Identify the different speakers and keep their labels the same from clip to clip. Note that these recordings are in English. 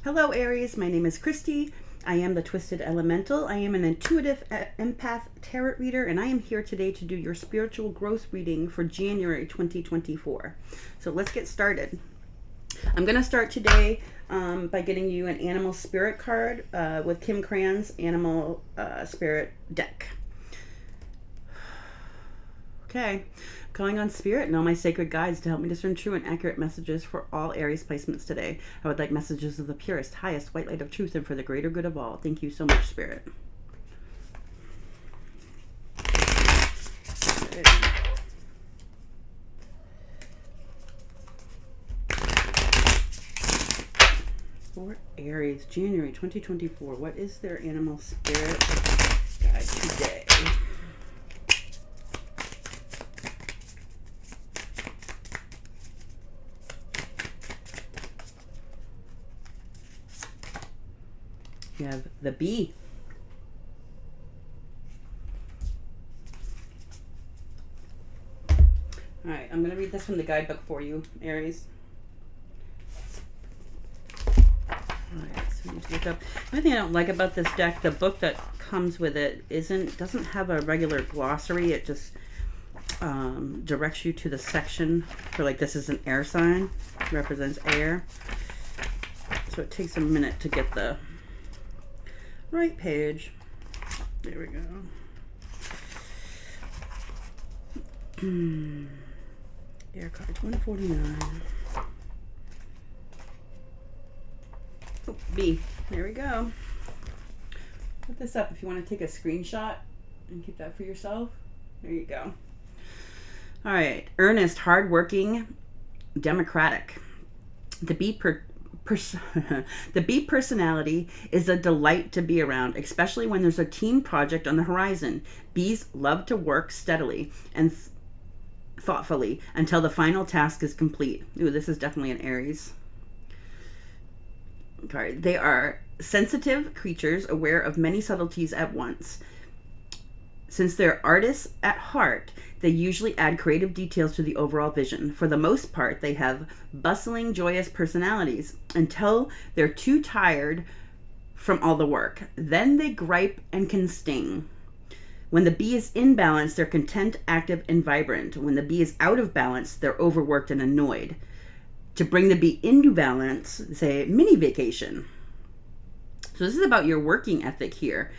Speaker 1: Hello Aries, my name is Kristi. I am the Twisted Elemental. I am an intuitive empath tarot reader, and I am here today to do your spiritual growth reading for January 2024. So let's get started. I'm going to start today by getting you an animal spirit card with Kim Cran's animal spirit deck. Okay, calling on spirit and all my sacred guides to help me discern true and accurate messages for all Aries placements today. I would like messages of the purest, highest white light of truth and for the greater good of all. Thank you so much, spirit. Okay. For Aries, January 2024, what is their animal spirit guide today? You have the bee. All right, I'm going to read this from the guidebook for you, Aries. All right, so I need to look up. One thing I don't like about this deck, the book that comes with it doesn't have a regular glossary. It just directs you to the section for, like, this is an air sign, represents air. So it takes a minute to get the right page. There we go. Air cards 149. Oh, B. There we go. Put this up if you want to take a screenshot and keep that for yourself. There you go. All right. Earnest, hardworking, democratic. The B the bee personality is a delight to be around, especially when there's a team project on the horizon. Bees love to work steadily and thoughtfully until the final task is complete. Ooh, this is definitely an Aries card. They are sensitive creatures, aware of many subtleties at once. Since they're artists at heart, they usually add creative details to the overall vision. For the most part, they have bustling, joyous personalities until they're too tired from all the work. Then they gripe and can sting. When the bee is in balance, they're content, active, and vibrant. When the bee is out of balance, they're overworked and annoyed. To bring the bee into balance, say mini vacation. So this is about your working ethic here.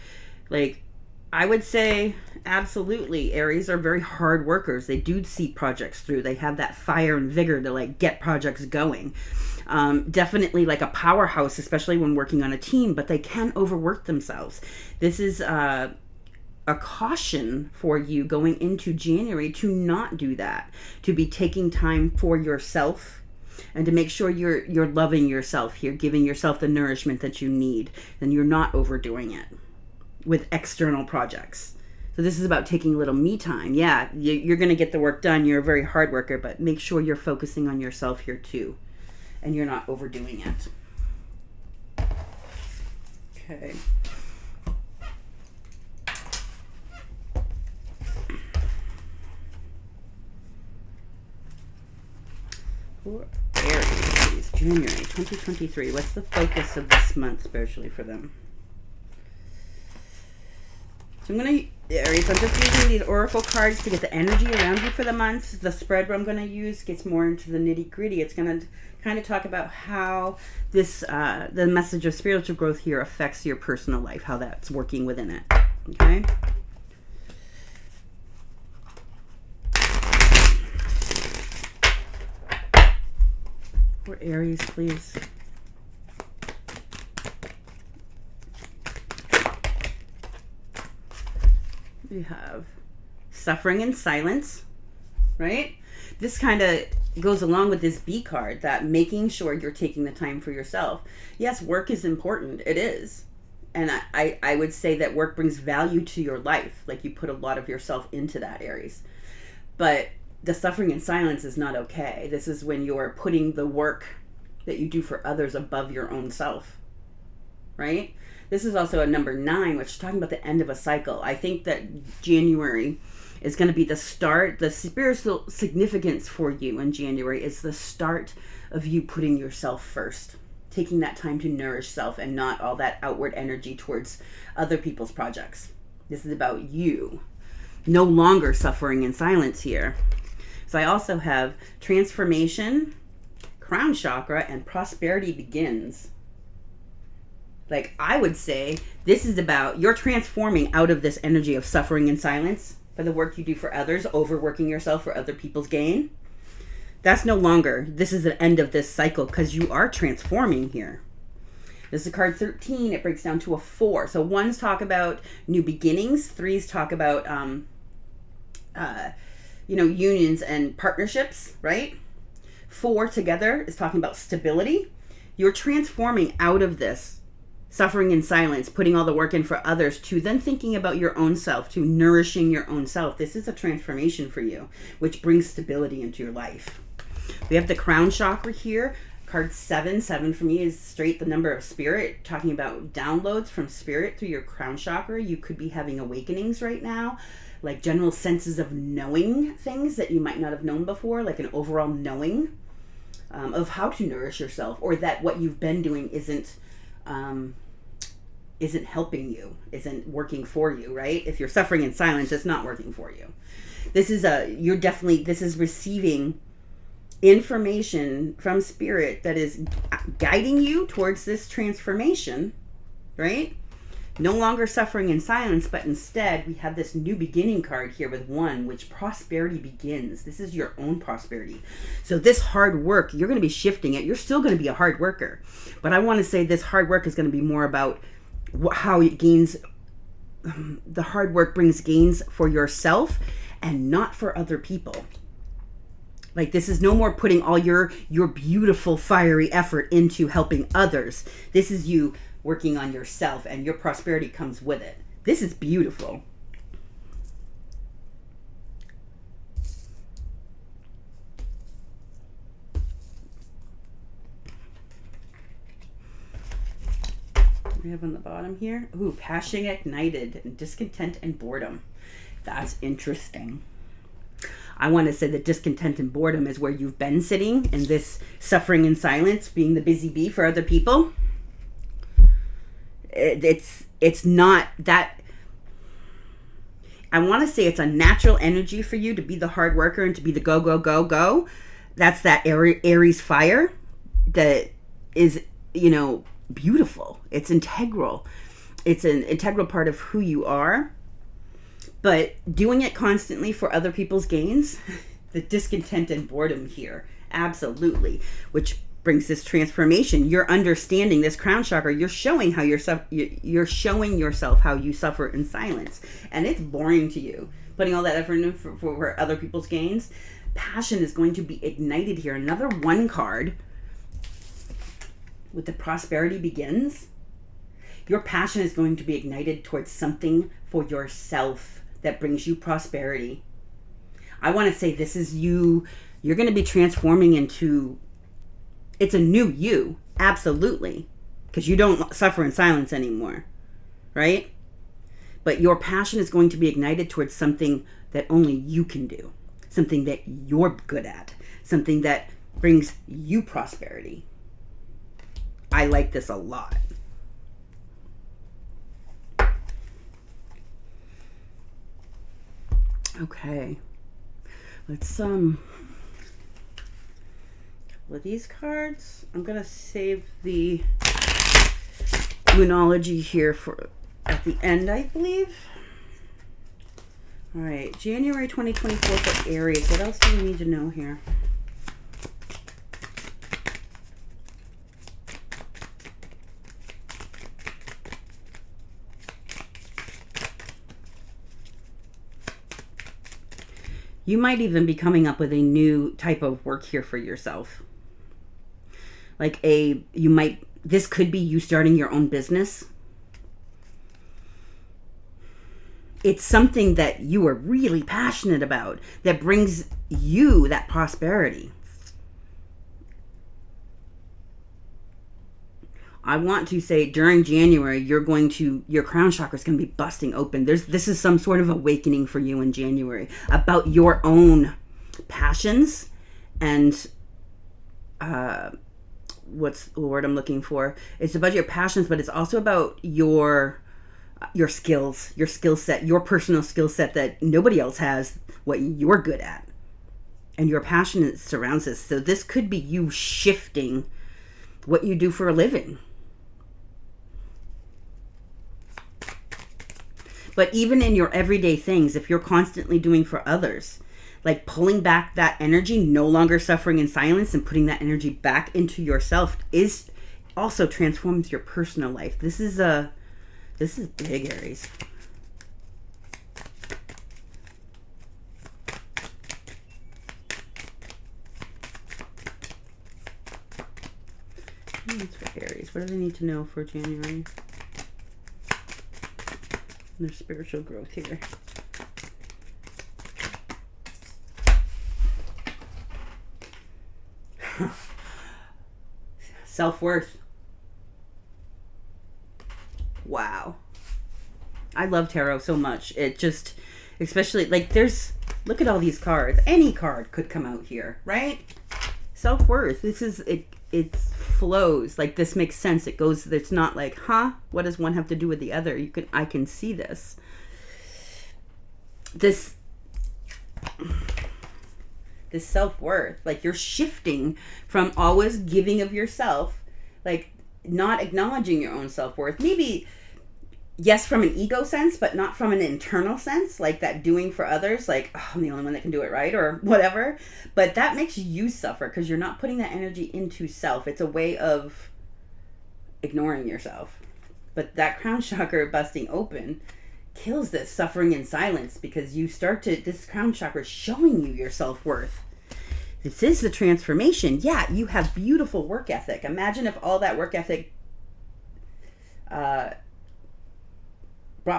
Speaker 1: Like, I would say absolutely Aries are very hard workers. They do see projects through. They have that fire and vigor to, like, get projects going. Definitely like a powerhouse, especially when working on a team, but they can overwork themselves. This is a caution for you going into January to not do that, to be taking time for yourself and to make sure you're loving yourself here, giving yourself the nourishment that you need, and you're not overdoing it with external projects. So this is about taking a little me time. Yeah, you're going to get the work done. You're a very hard worker, but make sure you're focusing on yourself here too, and you're not overdoing it. Okay. For Aries, January 2023, what's the focus of this month spiritually for them? So I'm going to, Aries, I'm just using these oracle cards to get the energy around you for the month. The spread I'm going to use gets more into the nitty gritty. It's going to kind of talk about how this, the message of spiritual growth here affects your personal life, how that's working within it. Okay? For Aries, please. We have suffering in silence, right? This kind of goes along with this B card, that making sure you're taking the time for yourself. Yes, work is important. It is. And I would say that work brings value to your life. Like, you put a lot of yourself into that, Aries. But the suffering in silence is not okay. This is when you're putting the work that you do for others above your own self, right? This is also a number 9, which is talking about the end of a cycle. I think that January is going to be the start. The spiritual significance for you in January is the start of you putting yourself first. taking that time to nourish self and not all that outward energy towards other people's projects. This is about you. No longer suffering in silence here. So I also have transformation, crown chakra, and prosperity begins. Like, I would say this is about you're transforming out of this energy of suffering in silence for the work you do for others, overworking yourself for other people's gain. That's no longer, this is the end of this cycle because you are transforming here. This is card 13. It breaks down to a 4. So 1s talk about new beginnings. 3s talk about, unions and partnerships, right? 4 together is talking about stability. You're transforming out of this suffering in silence, putting all the work in for others, to then thinking about your own self, to nourishing your own self. This is a transformation for you, which brings stability into your life. We have the crown chakra here. Card 7. 7 for me is straight the number of spirit, talking about downloads from spirit through your crown chakra. You could be having awakenings right now, like general senses of knowing things that you might not have known before, like an overall knowing of how to nourish yourself, or that what you've been doing isn't helping you, isn't working for you, right? If you're suffering in silence, it's not working for you. This is receiving information from spirit that is guiding you towards this transformation, right? No longer suffering in silence, but instead we have this new beginning card here with 1, which prosperity begins. This is your own prosperity. So this hard work, you're going to be shifting it. You're still going to be a hard worker, but I want to say this hard work is going to be more about how it gains. The hard work brings gains for yourself and not for other people. Like, this is no more putting all your beautiful fiery effort into helping others. This is you working on yourself, and your prosperity comes with it. This is beautiful. We have on the bottom here, ooh, passion ignited, and discontent and boredom. That's interesting. I want to say that discontent and boredom is where you've been sitting in this suffering in silence, being the busy bee for other people. It's not that. I want to say it's a natural energy for you to be the hard worker and to be the go, go, go, go. That's that Aries fire that is, beautiful. It's integral. It's an integral part of who you are. But doing it constantly for other people's gains, the discontent and boredom here, absolutely, which brings this transformation. You're understanding this crown chakra. You're showing how you're showing yourself how you suffer in silence, and it's boring to you. Putting all that effort in for other people's gains, passion is going to be ignited here. Another 1 card with the prosperity begins. Your passion is going to be ignited towards something for yourself that brings you prosperity. I want to say this is you. You're going to be transforming into, it's a new you, absolutely, because you don't suffer in silence anymore, right? But your passion is going to be ignited towards something that only you can do, something that you're good at, something that brings you prosperity. I like this a lot. Okay, let's couple of these cards. I'm gonna save the Moonology here for at the end, I believe. All right, January 2024 for Aries. What else do we need to know here? You might even be coming up with a new type of work here for yourself. Like this could be you starting your own business. It's something that you are really passionate about that brings you that prosperity. I want to say during January, your crown chakra is going to be busting open. This is some sort of awakening for you in January about your own passions and what's the word I'm looking for? It's about your passions, but it's also about your skills, your skill set, your personal skill set that nobody else has, what you're good at. And your passion surrounds this. So this could be you shifting what you do for a living. But even in your everyday things, if you're constantly doing for others, like pulling back that energy, no longer suffering in silence, and putting that energy back into yourself is also transforms your personal life. This is big, Aries. That's for Aries. What do they need to know for January? There's spiritual growth here. Self-worth. Wow. I love tarot so much. It just, especially, like, look at all these cards. Any card could come out here, right? Self-worth. It flows. Like, this makes sense. It goes, it's not like, what does one have to do with the other? I can see this. This self-worth, like, you're shifting from always giving of yourself, like not acknowledging your own self-worth. Maybe, yes, from an ego sense, but not from an internal sense, like that doing for others, like, oh, I'm the only one that can do it, right? Or whatever. But that makes you suffer because you're not putting that energy into self. It's a way of ignoring yourself. But that crown chakra busting open kills this suffering in silence, because you start to, this crown chakra is showing you your self-worth. This is the transformation. Yeah, you have beautiful work ethic. Imagine if all that work ethic brought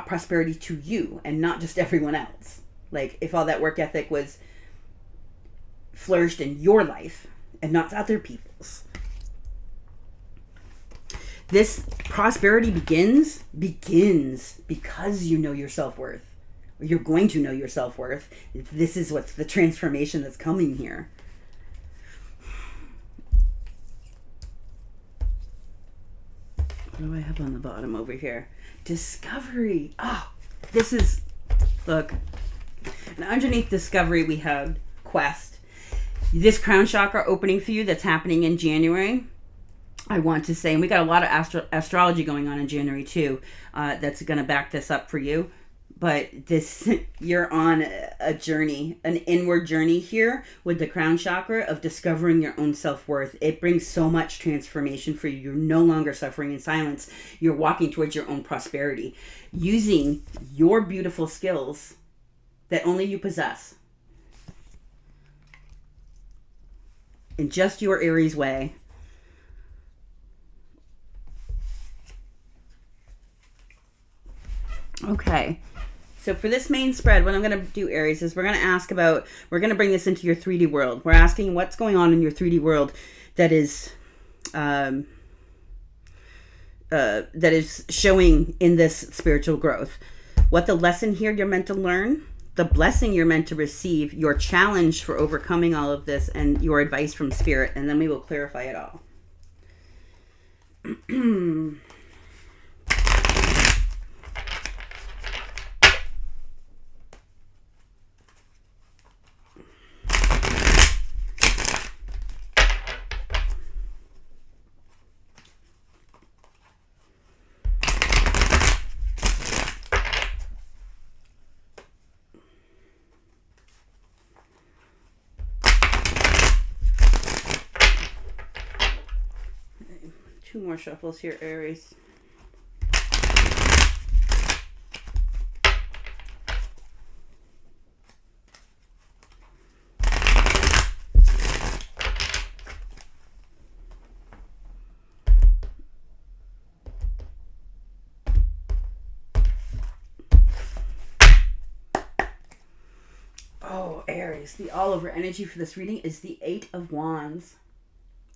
Speaker 1: prosperity to you and not just everyone else. Like, if all that work ethic was flourished in your life and not other people's. This prosperity begins because you know your self-worth. Or you're going to know your self-worth. This is what's the transformation that's coming here. What do I have on the bottom over here? Discovery. Oh, this is, look. And underneath discovery we have quest. This crown chakra opening for you that's happening in January. I want to say, and we got a lot of astrology going on in January too, that's going to back this up for you. But this, you're on a journey, an inward journey here with the crown chakra of discovering your own self-worth. It brings so much transformation for you. You're no longer suffering in silence. You're walking towards your own prosperity, using your beautiful skills that only you possess in just your Aries way. Okay. So for this main spread, what I'm going to do, Aries, is we're going to bring this into your 3D world. We're asking what's going on in your 3D world that is showing in this spiritual growth. What the lesson here you're meant to learn, the blessing you're meant to receive, your challenge for overcoming all of this, and your advice from Spirit. And then we will clarify it all. 2 more shuffles here, Aries. Oh, Aries, the all-over energy for this reading is the 8 of Wands.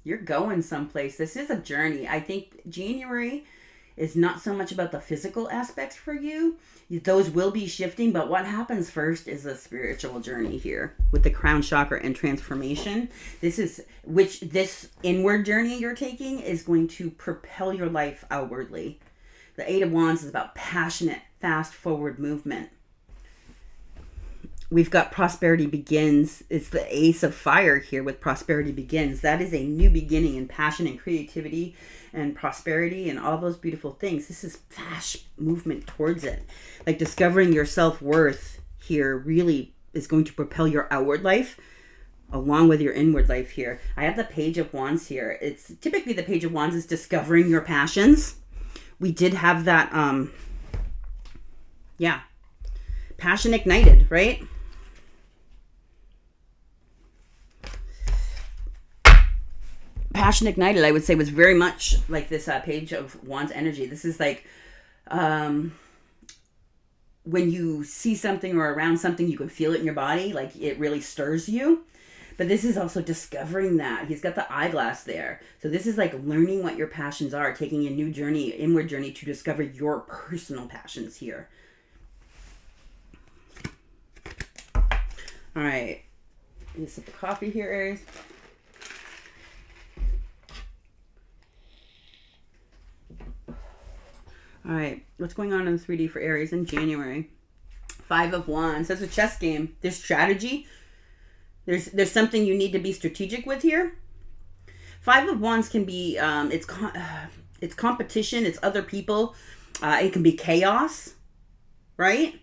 Speaker 1: You're going someplace. This is a journey. I think January is not so much about the physical aspects for you. Those will be shifting, but what happens first is a spiritual journey here with the crown chakra and transformation. This inward journey you're taking is going to propel your life outwardly. The Eight of Wands is about passionate, fast forward movement. We've got prosperity begins. It's the Ace of Fire here with prosperity begins. That is a new beginning in passion and creativity and prosperity and all those beautiful things. This is fast movement towards it. Like discovering your self-worth here really is going to propel your outward life along with your inward life here. I have the Page of Wands here. It's typically the Page of Wands is discovering your passions. We did have that, passion ignited, right? Passion ignited, I would say, was very much like this Page of Wands energy. This is like when you see something or around something, you can feel it in your body, like it really stirs you. But this is also discovering that. He's got the eyeglass there. So this is like learning what your passions are, taking a new journey, inward journey to discover your personal passions here. All right. Need a sip of coffee here, Aries. All right, what's going on in the 3D for Aries in January? Five of Wands. That's a chess game. There's strategy. There's something you need to be strategic with here. Five of Wands can be it's competition. It's other people. It can be chaos, right?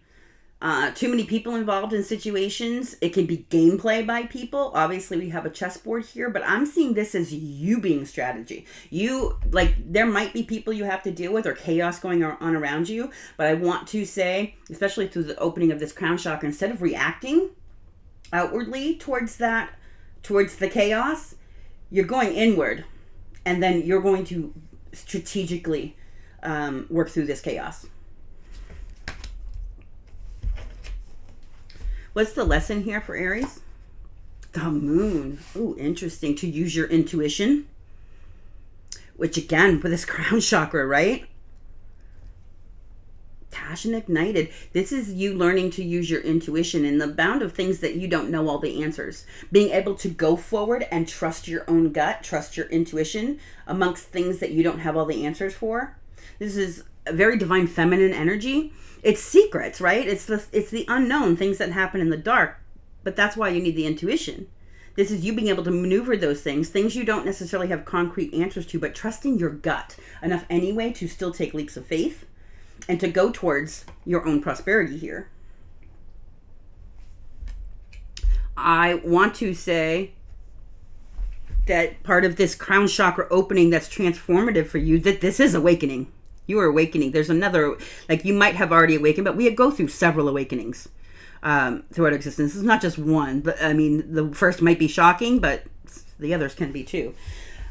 Speaker 1: Too many people involved in situations. It can be gameplay by people. Obviously, we have a chessboard here, but I'm seeing this as you being strategy. There might be people you have to deal with or chaos going on around you, but I want to say, especially through the opening of this crown chakra, instead of reacting outwardly towards the chaos, you're going inward, and then you're going to strategically work through this chaos. What's the lesson here for Aries? The Moon. Ooh, interesting. To use your intuition. Which again, with this crown chakra, right? Passion ignited. This is you learning to use your intuition in the bound of things that you don't know all the answers. Being able to go forward and trust your own gut, trust your intuition amongst things that you don't have all the answers for. This is a very divine feminine energy. It's secrets, right? It's the unknown, things that happen in the dark. But that's why you need the intuition. This is you being able to maneuver those things you don't necessarily have concrete answers to, but trusting your gut enough anyway to still take leaps of faith and to go towards your own prosperity here. I want to say that part of this crown chakra opening that's transformative for you, that this is awakening. You are awakening. There's another, you might have already awakened, but we go through several awakenings throughout existence. It's not just one, but I mean, the first might be shocking, but the others can be too.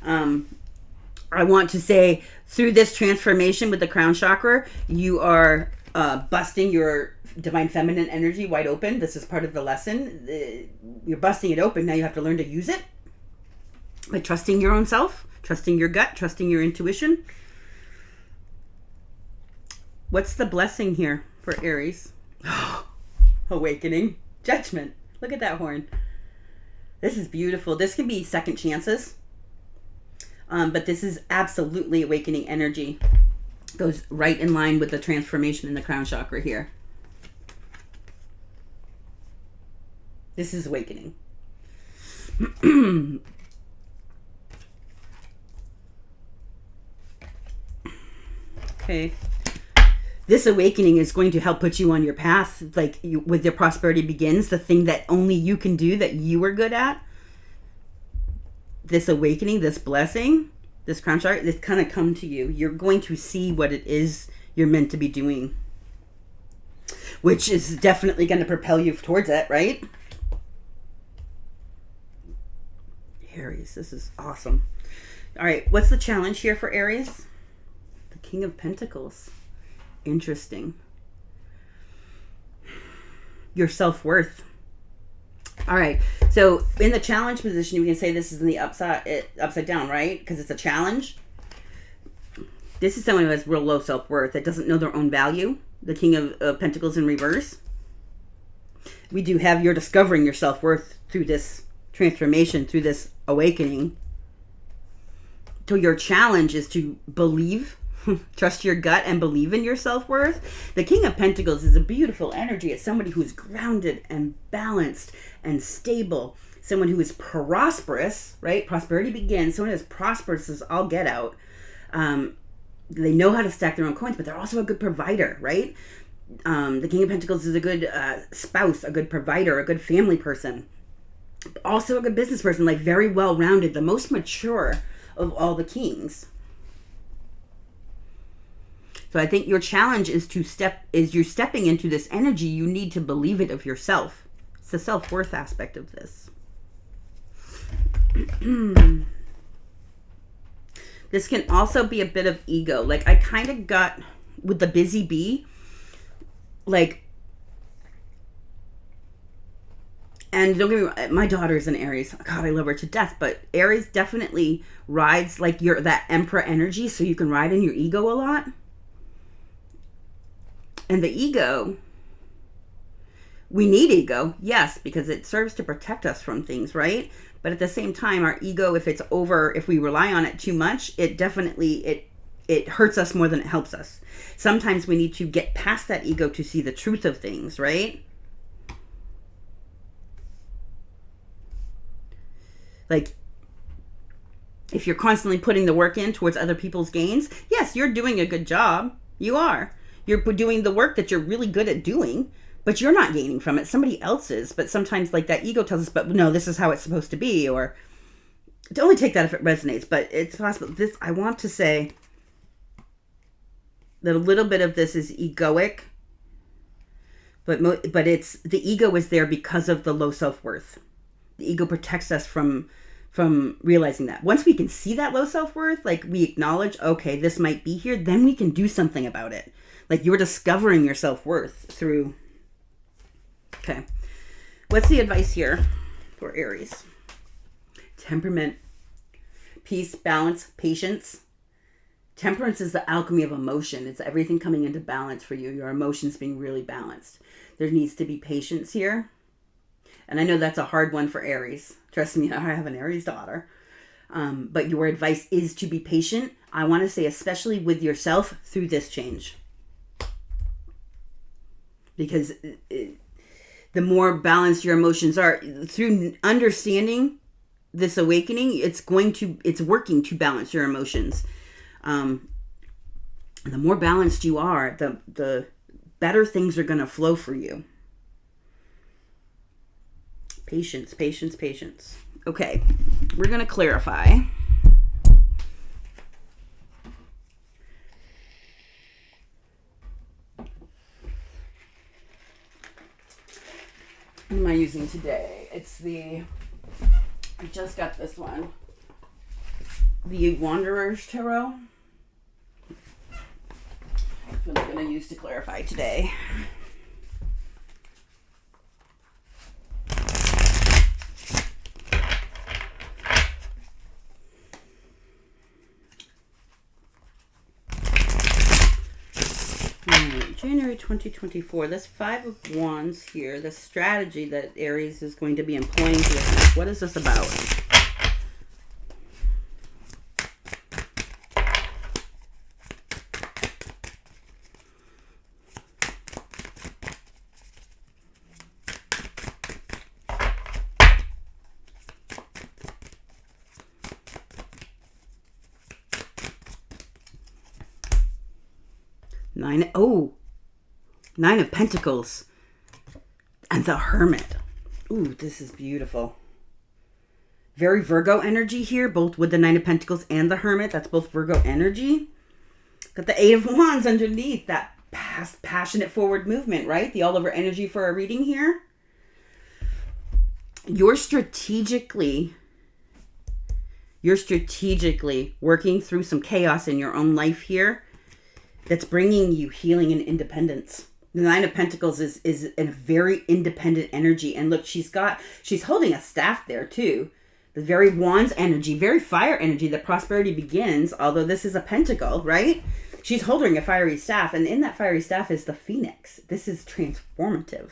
Speaker 1: I want to say through this transformation with the crown chakra, you are busting your divine feminine energy wide open. This is part of the lesson. You're busting it open. Now you have to learn to use it by trusting your own self, trusting your gut, trusting your intuition. What's the blessing here for Aries? Awakening. Judgment. Look at that horn. This is beautiful. This can be second chances. But this is absolutely awakening energy. Goes right in line with the transformation in the crown chakra here. This is awakening. Okay. This awakening is going to help put you on your path, with your prosperity begins, the thing that only you can do, that you are good at. This awakening, this blessing, this crown chakra, this kind of come to you. You're going to see what it is you're meant to be doing, which is definitely going to propel you towards it, right? Aries, this is awesome. All right, what's the challenge here for Aries? The King of Pentacles. Interesting. Your self-worth. All right, so in the challenge position, we can say this is in the upside down, right? Because it's a challenge. This is someone who has real low self-worth, that doesn't know their own value. The King of Pentacles in reverse. We do have you're discovering your self-worth through this transformation, through this awakening. So your challenge is to believe, trust your gut and believe in your self-worth. The King of Pentacles is a beautiful energy. It's somebody who's grounded and balanced and stable. Someone who is prosperous, right? Prosperity begins. Someone who is prosperous is all get out. They know how to stack their own coins, but they're also a good provider, right? The King of Pentacles is a good spouse, a good provider, a good family person. Also a good business person, like very well-rounded, the most mature of all the kings. So I think your challenge is you're stepping into this energy. You need to believe it of yourself. It's the self-worth aspect of this. This can also be a bit of ego. Like I kind of got with the busy bee, like, and don't get me wrong, my daughter's an Aries. God, I love her to death. But Aries definitely rides like that Emperor energy, so you can ride in your ego a lot. And the ego, we need ego, yes, because it serves to protect us from things, right? But at the same time, our ego, if we rely on it too much, it definitely, it hurts us more than it helps us. Sometimes we need to get past that ego to see the truth of things, right? Like, if you're constantly putting the work in towards other people's gains, yes, you're doing a good job. You are. You're doing the work that you're really good at doing, but you're not gaining from it. Somebody else is. But sometimes like that ego tells us, but no, this is how it's supposed to be. Or to only take that if it resonates, but it's possible. I want to say that a little bit of this is egoic, but it's the ego is there because of the low self-worth. The ego protects us from realizing that. Once we can see that low self-worth, like we acknowledge, okay, this might be here, then we can do something about it. Like you're discovering your self-worth through. Okay. What's the advice here for Aries? Temperament, peace, balance, patience. Temperance is the alchemy of emotion. It's everything coming into balance for you. Your emotions being really balanced. There needs to be patience here. And I know that's a hard one for Aries. Trust me, I have an Aries daughter. But your advice is to be patient. I want to say especially with yourself through this change. Because the more balanced your emotions are, through understanding this awakening, it's working to balance your emotions. The more balanced you are, the better things are going to flow for you. Patience, patience, patience. Okay, we're going to clarify. What am I using today? I just got this one. The Wanderer's Tarot. That's what I'm going to use to clarify today. January 2024, this Five of Wands here, the strategy that Aries is going to be employing to this. What is this about? Nine of Pentacles and the Hermit. Ooh, this is beautiful. Very Virgo energy here, both with the Nine of Pentacles and the Hermit. That's both Virgo energy. Got the Eight of Wands underneath, that past passionate forward movement, right? The all over energy for a reading here. You're strategically working through some chaos in your own life here that's bringing you healing and independence. The Nine of Pentacles is a very independent energy. And look, she's holding a staff there too. The very Wands energy, very fire energy, that prosperity begins, although this is a pentacle, right? She's holding a fiery staff, and in that fiery staff is the phoenix. This is transformative.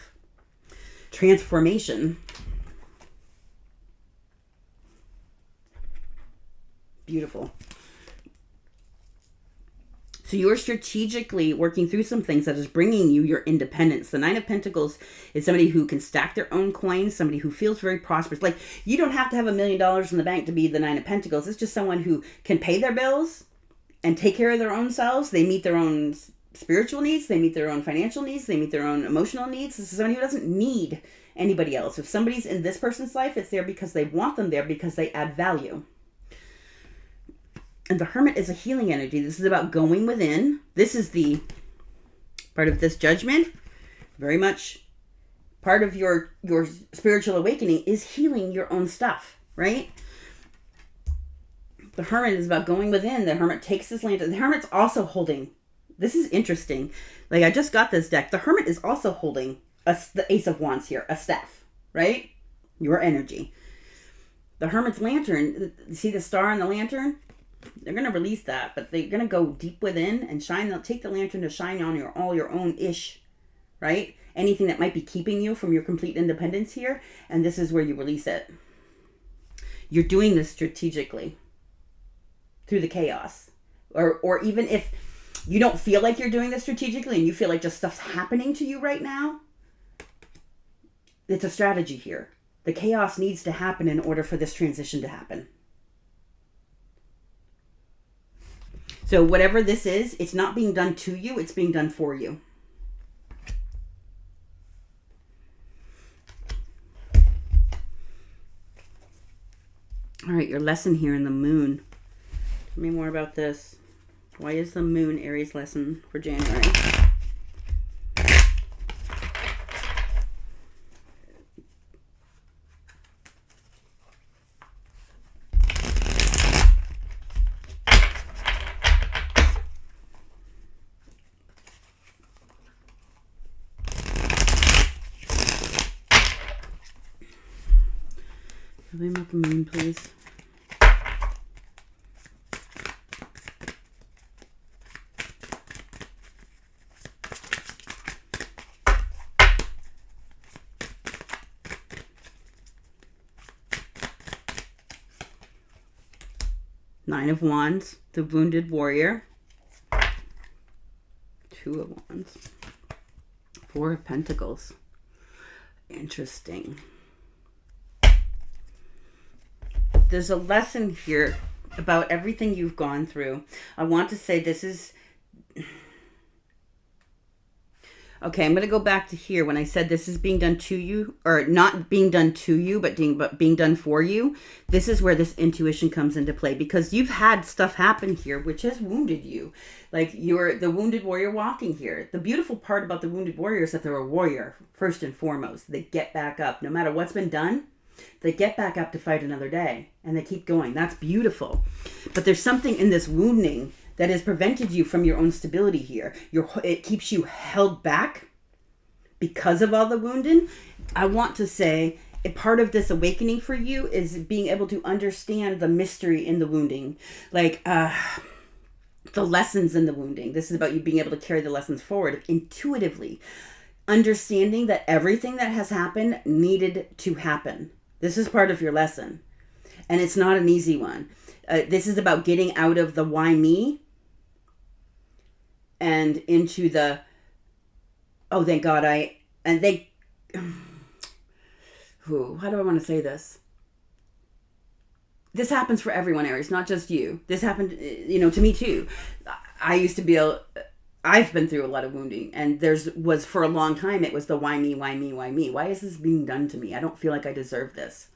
Speaker 1: Transformation. Beautiful. So you're strategically working through some things that is bringing you your independence. The Nine of Pentacles is somebody who can stack their own coins, somebody who feels very prosperous. Like, you don't have to have $1 million in the bank to be the Nine of Pentacles. It's just someone who can pay their bills and take care of their own selves. They meet their own spiritual needs. They meet their own financial needs. They meet their own emotional needs. This is somebody who doesn't need anybody else. If somebody's in this person's life, it's there because they want them there, because they add value. And the Hermit is a healing energy. This is about going within. This is the part of this judgment. Very much part of your spiritual awakening is healing your own stuff, right? The Hermit is about going within. The Hermit takes this lantern. The Hermit's also holding. This is interesting. Like, I just got this deck. The Hermit is also holding the Ace of Wands here, a staff, right? Your energy. The Hermit's lantern, see the star on the lantern? They're going to release that, but they're going to go deep within and shine. They'll take the lantern to shine on all your own ish, right? Anything that might be keeping you from your complete independence here. And this is where you release it. You're doing this strategically through the chaos. Or even if you don't feel like you're doing this strategically and you feel like just stuff's happening to you right now, it's a strategy here. The chaos needs to happen in order for this transition to happen. So whatever this is, it's not being done to you, it's being done for you. All right, your lesson here in the moon. Tell me more about this. Why is the moon Aries lesson for January? Tell me about the moon, please. Nine of Wands, the wounded warrior. Two of Wands. Four of Pentacles. Interesting. There's a lesson here about everything you've gone through. I want to say this is... Okay, I'm going to go back to here when I said this is being done to you, or not being done to you, but being done for you. This is where this intuition comes into play, because you've had stuff happen here which has wounded you. Like, you're the wounded warrior walking here. The beautiful part about the wounded warrior is that they're a warrior, first and foremost. They get back up. No matter what's been done, they get back up to fight another day, and they keep going. That's beautiful. But there's something in this wounding that has prevented you from your own stability here. It keeps you held back because of all the wounding. I want to say a part of this awakening for you is being able to understand the mystery in the wounding. Like, the lessons in the wounding. This is about you being able to carry the lessons forward intuitively. Understanding that everything that has happened needed to happen. This is part of your lesson. And it's not an easy one. This is about getting out of the why me and into the, oh, thank God how do I want to say this? This happens for everyone, Aries, not just you. This happened, to me too. I've been through a lot of wounding, and was for a long time, it was the why me, why me, why me? Why is this being done to me? I don't feel like I deserve this.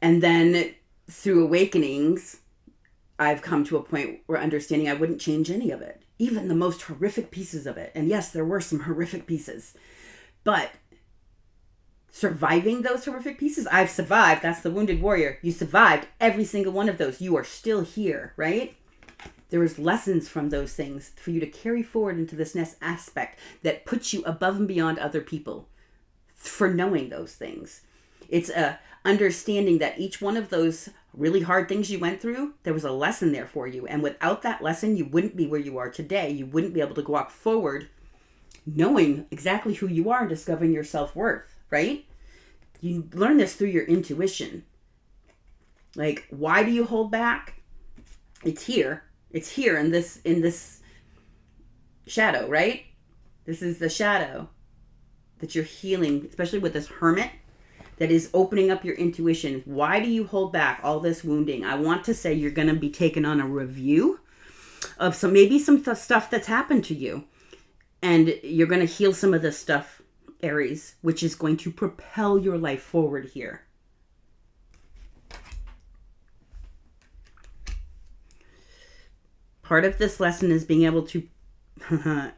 Speaker 1: And then through awakenings, I've come to a point where understanding I wouldn't change any of it, even the most horrific pieces of it. And yes, there were some horrific pieces, but surviving those horrific pieces, I've survived. That's the wounded warrior. You survived every single one of those. You are still here, right? There is lessons from those things for you to carry forward into this next aspect that puts you above and beyond other people for knowing those things. It's a understanding that each one of those really hard things you went through, there was a lesson there for you. And without that lesson, you wouldn't be where you are today. You wouldn't be able to walk forward knowing exactly who you are and discovering your self-worth, right? You learn this through your intuition. Like, why do you hold back? It's here. It's here in this shadow, right? This is the shadow that you're healing, especially with this hermit that is opening up your intuition. Why do you hold back all this wounding? I want to say you're going to be taking on a review of some stuff that's happened to you. And you're going to heal some of this stuff, Aries, which is going to propel your life forward here. Part of this lesson is being able to plan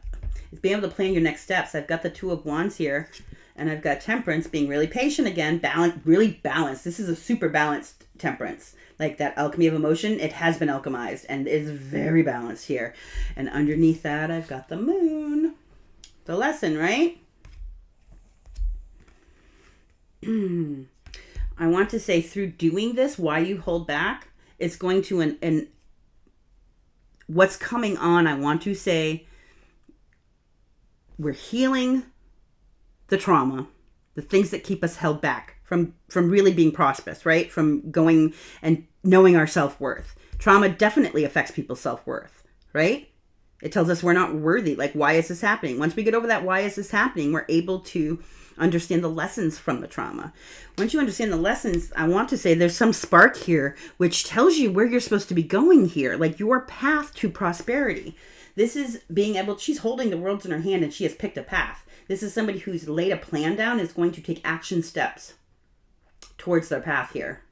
Speaker 1: your next steps. I've got the Two of Wands here, and I've got Temperance, being really patient again, really balanced. This is a super balanced Temperance. Like that alchemy of emotion, it has been alchemized and is very balanced here. And underneath that, I've got the Moon. The lesson, right? I want to say through doing this, why you hold back, it's going to, what's coming on, I want to say, we're healing the trauma, the things that keep us held back from really being prosperous, right? From going and knowing our self-worth. Trauma definitely affects people's self-worth, right? It tells us we're not worthy. Like, why is this happening? Once we get over that, why is this happening? We're able to understand the lessons from the trauma. Once you understand the lessons, I want to say there's some spark here, which tells you where you're supposed to be going here, like your path to prosperity. This is being able, she's holding the world in her hand and she has picked a path. This is somebody who's laid a plan down, is going to take action steps towards their path here.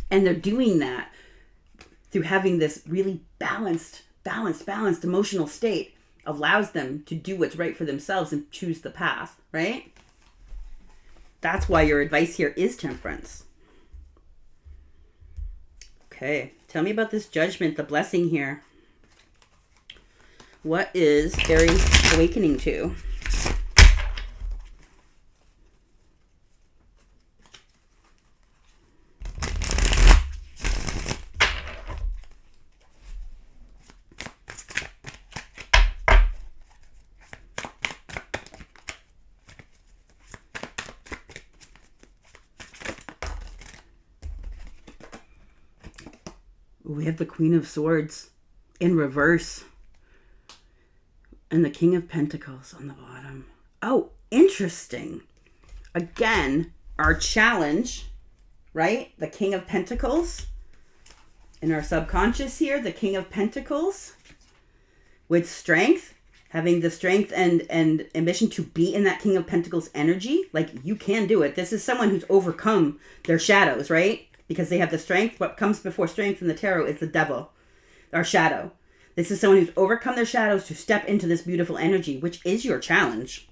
Speaker 1: And they're doing that through having this really balanced emotional state. Allows them to do what's right for themselves and choose the path, right? That's why your advice here is Temperance. Okay, tell me about this Judgment, the blessing here. What is Aries awakening to? We have the Queen of Swords in reverse and the King of Pentacles on the bottom. Oh, interesting. Again, our challenge, right? The King of Pentacles in our subconscious here, the King of Pentacles with strength, having the strength and ambition to be in that King of Pentacles energy. Like, you can do it. This is someone who's overcome their shadows, right? Because they have the strength. What comes before strength in the tarot is the devil, our shadow. This is someone who's overcome their shadows to step into this beautiful energy, which is your challenge.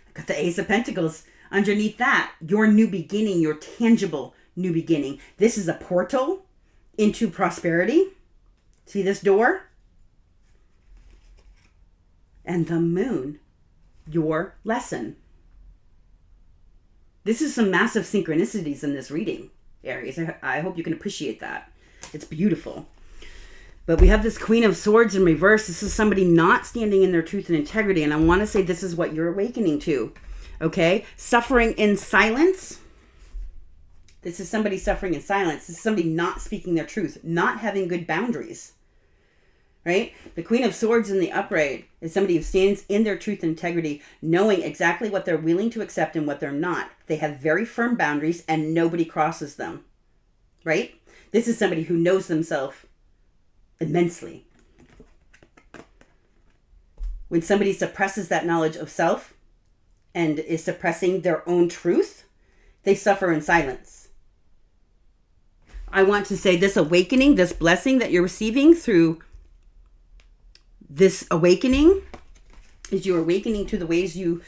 Speaker 1: I've got the Ace of Pentacles underneath that. Your new beginning, your tangible new beginning. This is a portal into prosperity. See this door? And the Moon, your lesson. This is some massive synchronicities in this reading, Aries. I hope you can appreciate that. It's beautiful. But we have this Queen of Swords in reverse. This is somebody not standing in their truth and integrity. And I want to say this is what you're awakening to. Okay? Suffering in silence. This is somebody suffering in silence. This is somebody not speaking their truth. Not having good boundaries. Right? The Queen of Swords in the upright is somebody who stands in their truth and integrity, knowing exactly what they're willing to accept and what they're not. They have very firm boundaries and nobody crosses them. Right? This is somebody who knows themselves immensely. When somebody suppresses that knowledge of self and is suppressing their own truth, they suffer in silence. I want to say this awakening, this blessing that you're receiving through this awakening is you're awakening to the ways you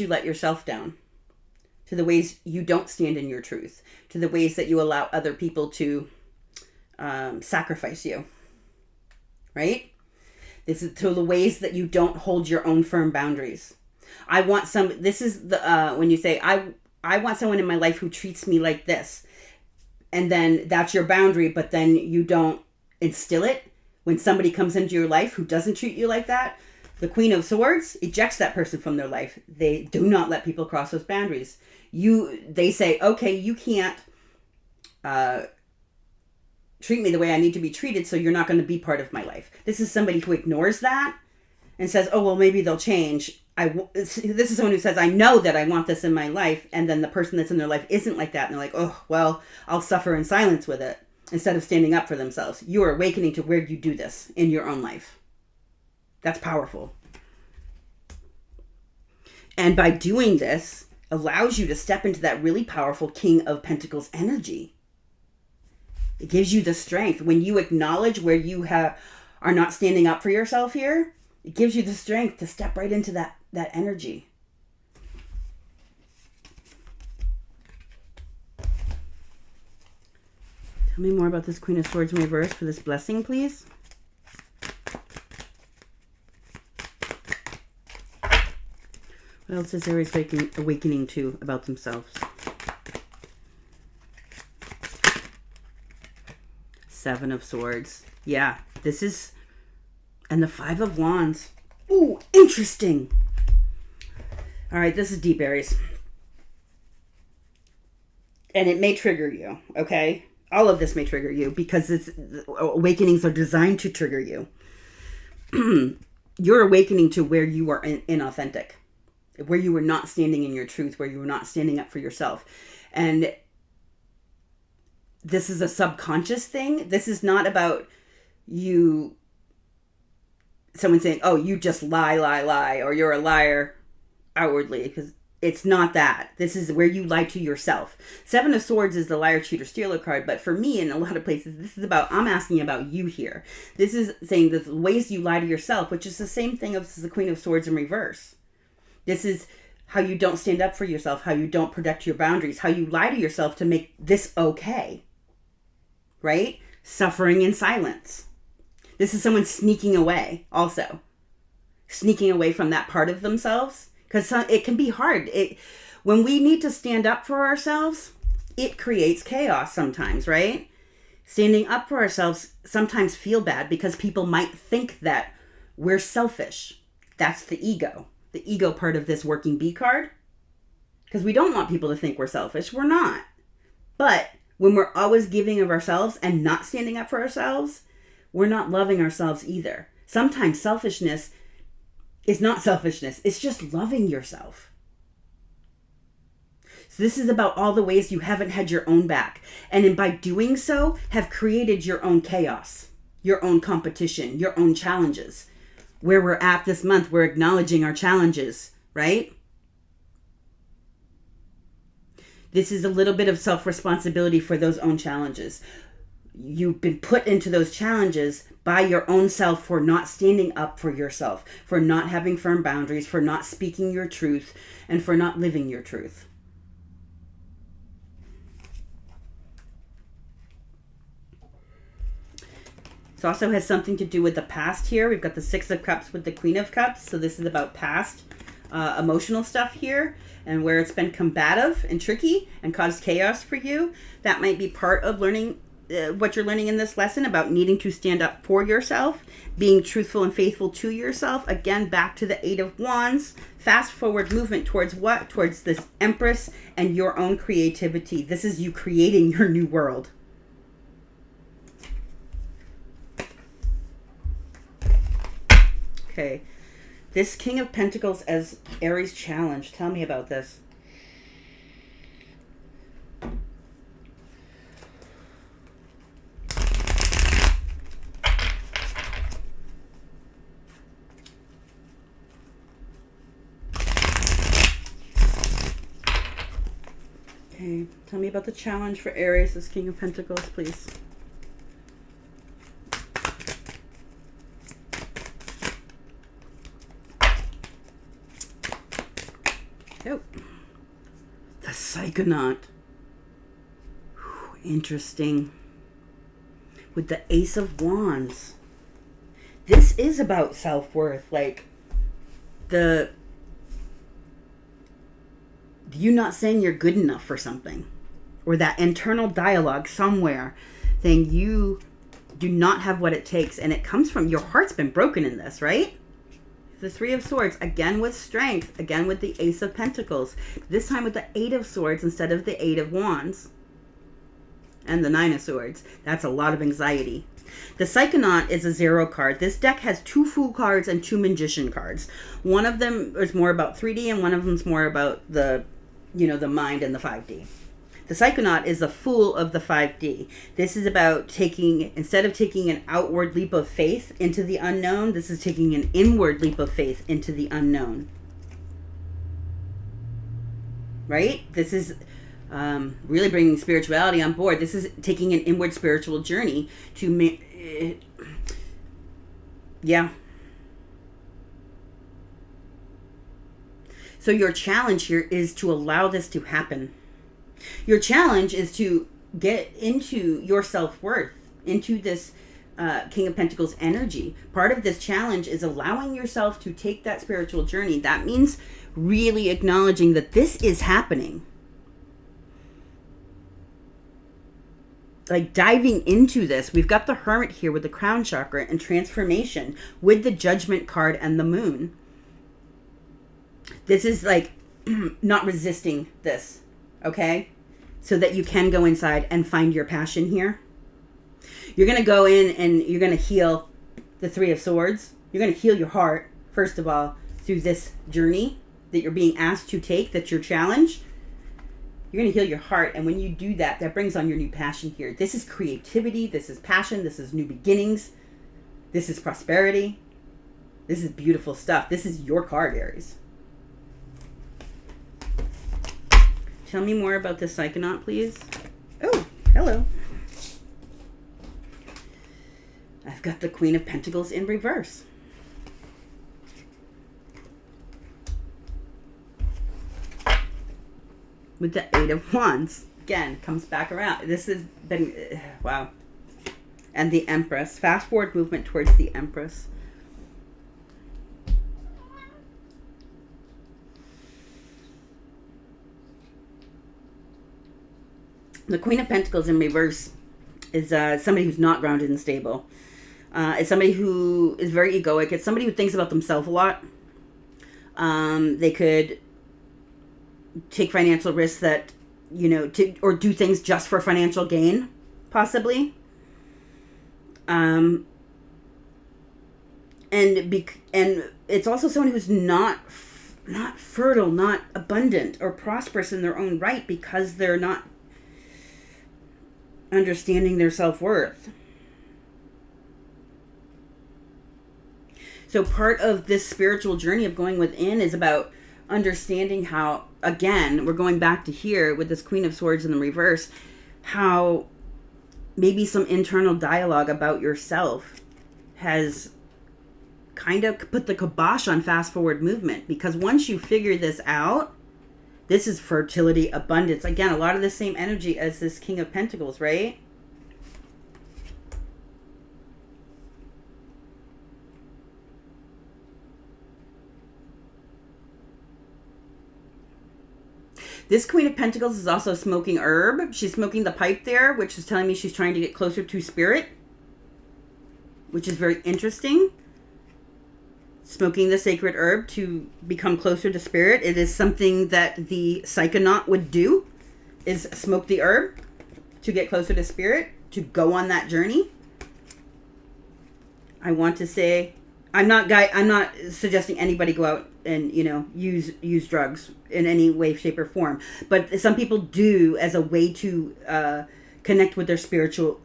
Speaker 1: let yourself down, to the ways you don't stand in your truth, to the ways that you allow other people to sacrifice you, right? This is to the ways that you don't hold your own firm boundaries. I want some, this is the, when you say, I want someone in my life who treats me like this. And then that's your boundary, but then you don't instill it. When somebody comes into your life who doesn't treat you like that, the Queen of Swords ejects that person from their life. They do not let people cross those boundaries. They say, okay, you can't treat me the way I need to be treated, so you're not going to be part of my life. This is somebody who ignores that and says, oh, well, maybe they'll change. This is someone who says, I know that I want this in my life, and then the person that's in their life isn't like that, and they're like, oh, well, I'll suffer in silence with it, instead of standing up for themselves. You are awakening to where you do this in your own life. That's powerful. And by doing this, allows you to step into that really powerful King of Pentacles energy. It gives you the strength. When you acknowledge where you are not standing up for yourself here, it gives you the strength to step right into that energy. Tell me more about this Queen of Swords in reverse for this blessing, please. What else is Aries awakening to about themselves? Seven of Swords. Yeah, this is... And the Five of Wands. Ooh, interesting. All right, this is deep, Aries. And it may trigger you, okay? All of this may trigger you because awakenings are designed to trigger you. You're awakening to where you are inauthentic, where you were not standing in your truth, where you were not standing up for yourself. And this is a subconscious thing. This is not about you, someone saying, oh, you just lie, or you're a liar outwardly, because it's not that. This is where you lie to yourself. Seven of Swords is the liar, cheater, stealer card. But for me, in a lot of places, this is about, I'm asking about you here. This is saying the ways you lie to yourself, which is the same thing as the Queen of Swords in reverse. This is how you don't stand up for yourself, how you don't protect your boundaries, how you lie to yourself to make this okay. Right? Suffering in silence. This is someone sneaking away also. Sneaking away from that part of themselves. Because it can be hard. When we need to stand up for ourselves, it creates chaos sometimes, right? Standing up for ourselves sometimes feel bad because people might think that we're selfish. That's the ego part of this working bee card. Because we don't want people to think we're selfish. We're not. But when we're always giving of ourselves and not standing up for ourselves, we're not loving ourselves either. Sometimes selfishness is not selfishness. It's just loving yourself. So this is about all the ways you haven't had your own back. And by doing so, have created your own chaos, your own competition, your own challenges. Where we're at this month, we're acknowledging our challenges, right? This is a little bit of self-responsibility for those own challenges. You've been put into those challenges by your own self for not standing up for yourself, for not having firm boundaries, for not speaking your truth, and for not living your truth. This also has something to do with the past here. We've got the Six of Cups with the Queen of Cups. So this is about past emotional stuff here and where it's been combative and tricky and caused chaos for you. That might be part of learning what you're learning in this lesson about needing to stand up for yourself, being truthful and faithful to yourself. Again, back to the Eight of Wands. Fast forward movement towards what? Towards this Empress and your own creativity. This is you creating your new world. Okay. This King of Pentacles as Aries challenge. Tell me about this. Okay, tell me about the challenge for Aries, this King of Pentacles, please. Oh, the Psychonaut. Whew, interesting. With the Ace of Wands. This is about self-worth. Like, the you not saying you're good enough for something, or that internal dialogue somewhere saying you do not have what it takes, and it comes from your heart's been broken in this, right? The Three of Swords, again with strength, again with the Ace of Pentacles, this time with the Eight of Swords instead of the Eight of Wands, and the Nine of Swords. That's a lot of anxiety. The Psychonaut is a 0 card. This deck has 2 Fool cards and 2 Magician cards. One of them is more about 3D, and one of them is more about the, the mind and the 5D. The Psychonaut is the Fool of the 5D. This is about instead of taking an outward leap of faith into the unknown, this is taking an inward leap of faith into the unknown. Right? This is really bringing spirituality on board. This is taking an inward spiritual journey to... yeah. So your challenge here is to allow this to happen. Your challenge is to get into your self-worth, into this King of Pentacles energy. Part of this challenge is allowing yourself to take that spiritual journey. That means really acknowledging that this is happening. Like diving into this. We've got the Hermit here with the crown chakra and transformation with the Judgment card and the Moon. This is like not resisting this, okay? So that you can go inside and find your passion here. You're going to go in and you're going to heal the Three of Swords. You're going to heal your heart, first of all, through this journey that you're being asked to take, that's your challenge. You're going to heal your heart, and when you do that, that brings on your new passion here. This is creativity, this is passion, this is new beginnings, this is prosperity. This is beautiful stuff. This is your card, Aries. Tell me more about this Psychonaut, please. Oh, hello. I've got the Queen of Pentacles in reverse. With the Eight of Wands. Again, comes back around. This has been, wow. And the Empress. Fast forward movement towards the Empress. The Queen of Pentacles in reverse is somebody who's not grounded and stable. It's somebody who is very egoic. It's somebody who thinks about themselves a lot. They could take financial risks that, or do things just for financial gain, possibly. And it's also someone who's not fertile, not abundant or prosperous in their own right because they're not understanding their self-worth. So part of this spiritual journey of going within is about understanding how, again, we're going back to here with this Queen of Swords in the reverse, how maybe some internal dialogue about yourself has kind of put the kibosh on fast forward movement. Because once you figure this out, this is fertility, abundance. Again, a lot of the same energy as this King of Pentacles, right? This Queen of Pentacles is also smoking herb. She's smoking the pipe there, which is telling me she's trying to get closer to spirit, which is very interesting. Smoking the sacred herb to become closer to spirit. It is something that the Psychonaut would do, is smoke the herb to get closer to spirit, to go on that journey. I want to say, I'm not suggesting anybody go out and, use drugs in any way, shape, or form. But some people do as a way to connect with their spiritual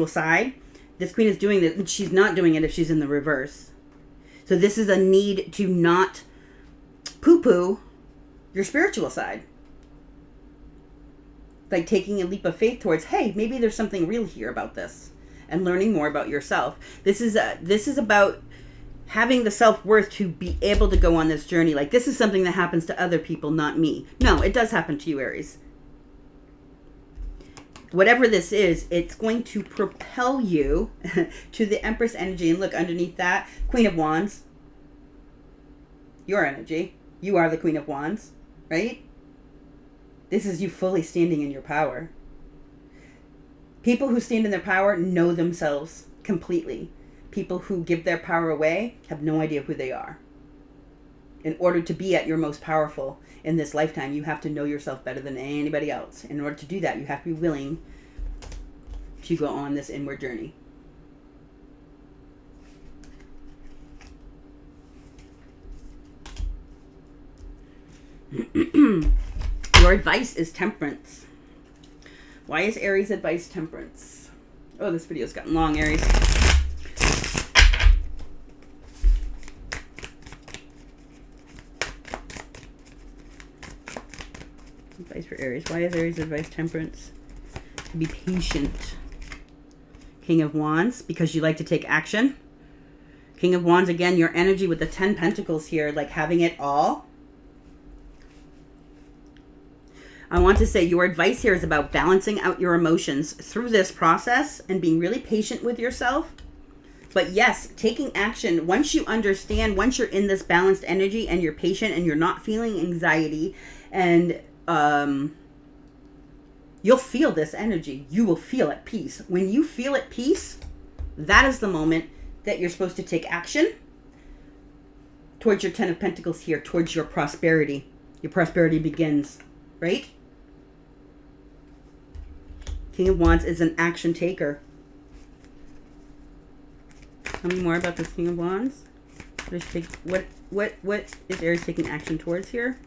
Speaker 1: side. This Queen is doing this, and she's not doing it if she's in the reverse. So this is a need to not poo-poo your spiritual side. Like taking a leap of faith towards, hey, maybe there's something real here about this, and learning more about yourself. This is about having the self-worth to be able to go on this journey. Like, this is something that happens to other people, not me. No, it does happen to you, Aries. whatever this is, it's going to propel you to the Empress energy. And look, underneath that, Queen of Wands, your energy. You are the Queen of Wands, right? This is you fully standing in your power. People who stand in their power know themselves completely. People who give their power away have no idea who they are. In order to be at your most powerful in this lifetime, you have to know yourself better than anybody else. In order to do that, you have to be willing to go on this inward journey. Your advice is temperance. Why is Aries advice temperance? Oh, this video's gotten long, Aries. Advice for Aries. Why is Aries advice temperance? To be patient. King of Wands, because you like to take action. King of Wands, again, your energy with the 10 Pentacles here, like having it all. I want to say your advice here is about balancing out your emotions through this process and being really patient with yourself. But yes, taking action, once you understand, once you're in this balanced energy and you're patient and you're not feeling anxiety, and you'll feel this energy. You will feel at peace. When you feel at peace, that is the moment that you're supposed to take action towards your 10 of Pentacles here, towards your prosperity. Your prosperity begins, right? King of Wands is an action taker. Tell me more about this King of Wands. What is Aries taking action towards here?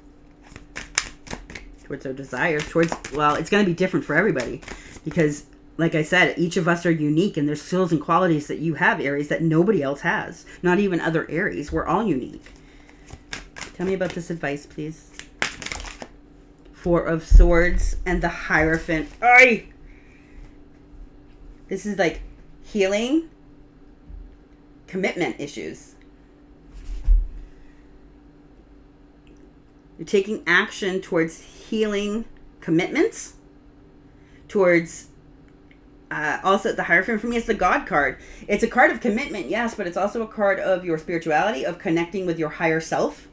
Speaker 1: Towards their desires. Towards, well, it's going to be different for everybody. Because, like I said, each of us are unique. And there's skills and qualities that you have, Aries, that nobody else has. Not even other Aries. We're all unique. Tell me about this advice, please. Four of Swords and the Hierophant. Ay! This is like healing, commitment issues. You're taking action towards healing commitments, towards also the Hierophant for me is the God card. It's a card of commitment, yes, but it's also a card of your spirituality, of connecting with your higher self.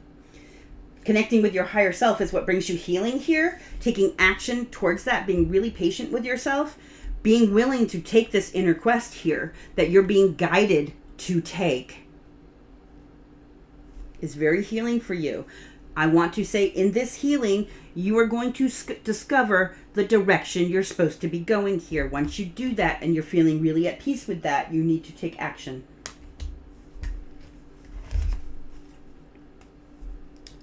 Speaker 1: Connecting with your higher self is what brings you healing here. Taking action towards that, being really patient with yourself, being willing to take this inner quest here that you're being guided to take is very healing for you. I want to say in this healing, you are going to discover the direction you're supposed to be going here. Once you do that and you're feeling really at peace with that, you need to take action.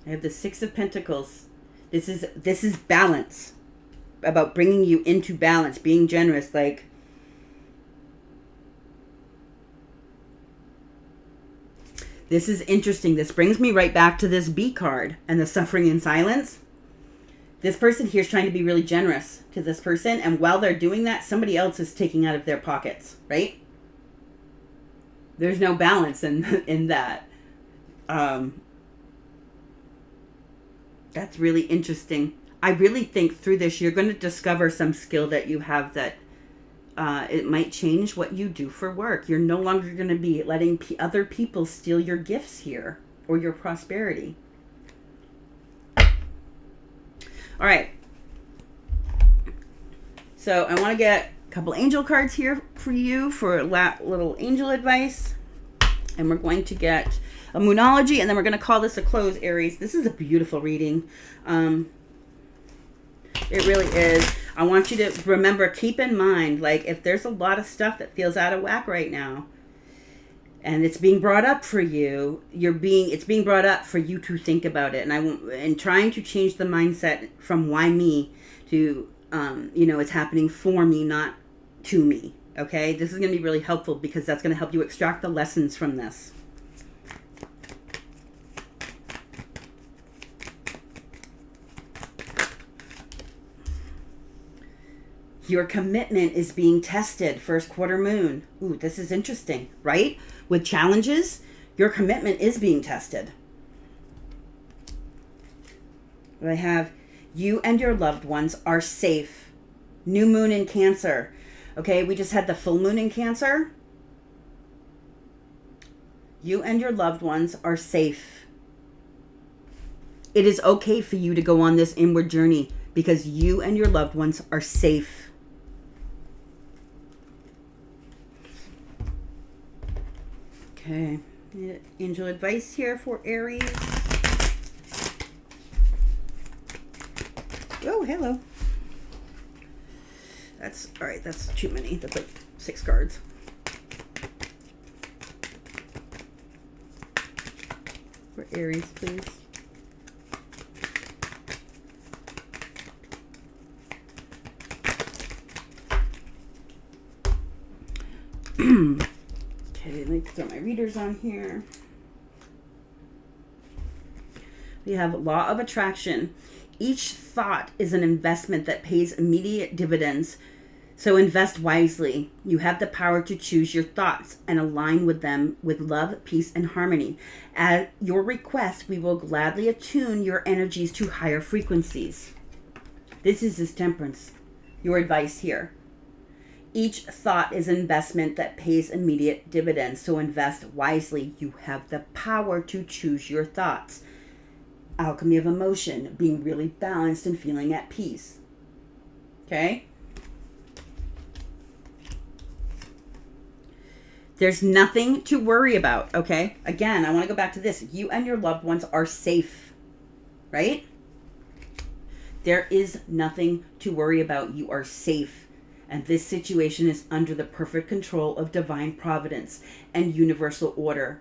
Speaker 1: I have the Six of Pentacles. This is balance. About bringing you into balance, being generous. Like, this is interesting. This brings me right back to this B card and the suffering in silence. This person here is trying to be really generous to this person. And while they're doing that, somebody else is taking out of their pockets, right? There's no balance in that. That's really interesting. I really think through this, you're going to discover some skill that you have that it might change what you do for work. You're no longer going to be letting other people steal your gifts here or your prosperity. All right. So I want to get a couple angel cards here for you for a little angel advice. And we're going to get a Moonology, and then we're going to call this a close, Aries. This is a beautiful reading. It really is. I want you to remember, keep in mind, like, if there's a lot of stuff that feels out of whack right now, and it's being brought up for you, it's being brought up for you to think about it. And trying to change the mindset from why me to, it's happening for me, not to me. Okay? This is going to be really helpful because that's going to help you extract the lessons from this. Your commitment is being tested, first quarter moon. Ooh, this is interesting, right? With challenges, your commitment is being tested. I have you and your loved ones are safe. New moon in Cancer. Okay, we just had the full moon in Cancer. You and your loved ones are safe. It is okay for you to go on this inward journey because you and your loved ones are safe. Okay, angel advice here for Aries. Oh, hello. That's, all right, that's too many. That's like 6 cards. For Aries, please. Okay, let me throw my readers on here. We have law of attraction. Each thought is an investment that pays immediate dividends. So invest wisely. You have the power to choose your thoughts and align with them with love, peace, and harmony. At your request, we will gladly attune your energies to higher frequencies. This is his temperance. Your advice here. Each thought is an investment that pays immediate dividends. So invest wisely. You have the power to choose your thoughts. Alchemy of emotion, being really balanced and feeling at peace. Okay? There's nothing to worry about, okay? Again, I want to go back to this. You and your loved ones are safe, right? There is nothing to worry about. You are safe. And this situation is under the perfect control of divine providence and universal order.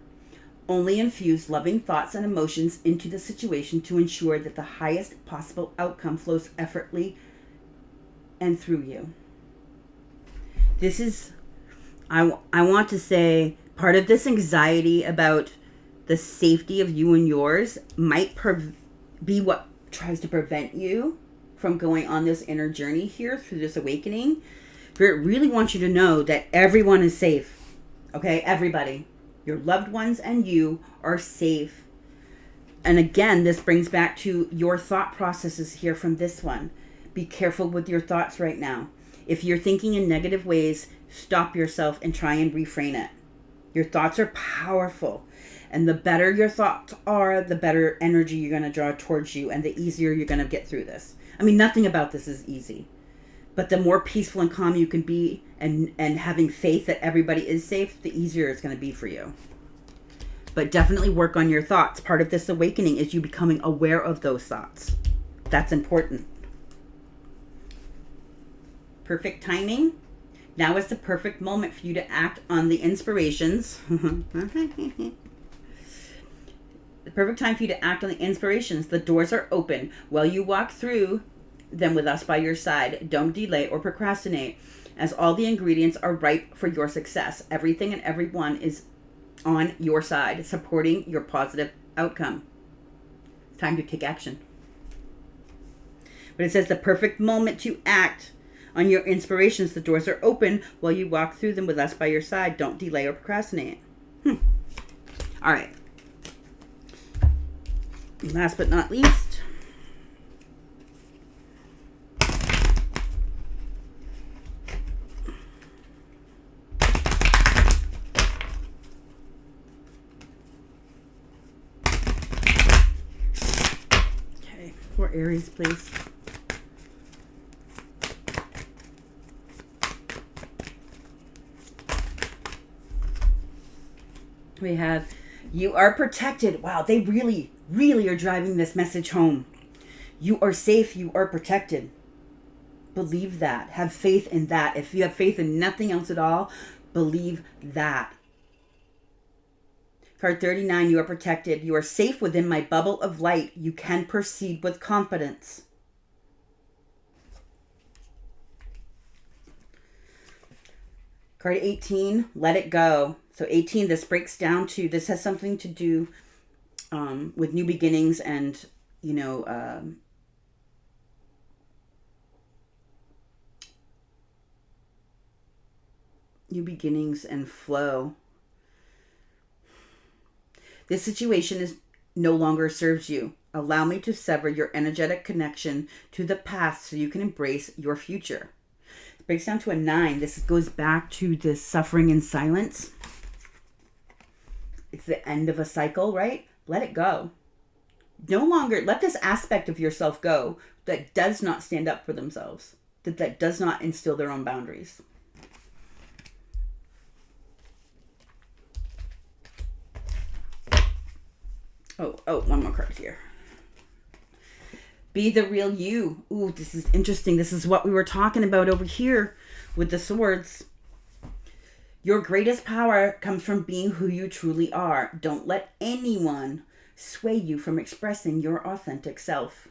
Speaker 1: Only infuse loving thoughts and emotions into the situation to ensure that the highest possible outcome flows effortlessly and through you. This is, I want to say, part of this anxiety about the safety of you and yours might be what tries to prevent you from going on this inner journey here through this awakening. Spirit really wants you to know that everyone is safe. Okay, everybody. Your loved ones and you are safe. And again, this brings back to your thought processes here from this one. Be careful with your thoughts right now. If you're thinking in negative ways, stop yourself and try and refrain it. Your thoughts are powerful. And the better your thoughts are, the better energy you're going to draw towards you and the easier you're going to get through this. I mean, nothing about this is easy. But the more peaceful and calm you can be and having faith that everybody is safe, the easier it's going to be for you. But definitely work on your thoughts. Part of this awakening is you becoming aware of those thoughts. That's important. Perfect timing. Now is the perfect moment for you to act on the inspirations. The perfect time for you to act on the inspirations. The doors are open. While you walk through them with us by your side, don't delay or procrastinate, as all the ingredients are ripe for your success. Everything and everyone is on your side, supporting your positive outcome. It's time to take action. But it says the perfect moment to act on your inspirations. The doors are open while you walk through them with us by your side. Don't delay or procrastinate. All right. Last but not least, for Aries, please. We have, you are protected. Wow, they really, really are driving this message home. You are safe. You are protected. Believe that. Have faith in that. If you have faith in nothing else at all, believe that. Card 39, you are protected. You are safe within my bubble of light. You can proceed with confidence. Card 18, let it go. So 18, this breaks down to, this has something to do with new beginnings and, new beginnings and flow. This situation no longer serves you. Allow me to sever your energetic connection to the past so you can embrace your future. Breaks down to a 9. This goes back to the suffering in silence. It's the end of a cycle, right? Let it go. No longer, let this aspect of yourself go that does not stand up for themselves, that does not instill their own boundaries. Oh, one more card here. Be the real you. Ooh, this is interesting. This is what we were talking about over here with the swords. Your greatest power comes from being who you truly are. Don't let anyone sway you from expressing your authentic self.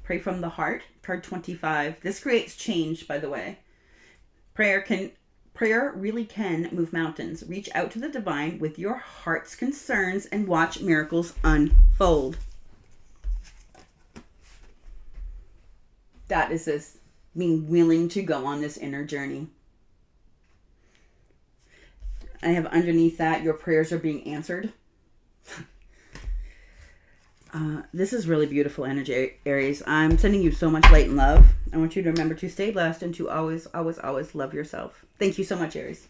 Speaker 1: Pray from the heart, card 25. This creates change, by the way. Prayer really can move mountains. Reach out to the divine with your heart's concerns and watch miracles unfold. That is this being willing to go on this inner journey. I have underneath that, your prayers are being answered. This is really beautiful energy, Aries. I'm sending you so much light and love. I want you to remember to stay blessed and to always, always, always love yourself. Thank you so much, Aries.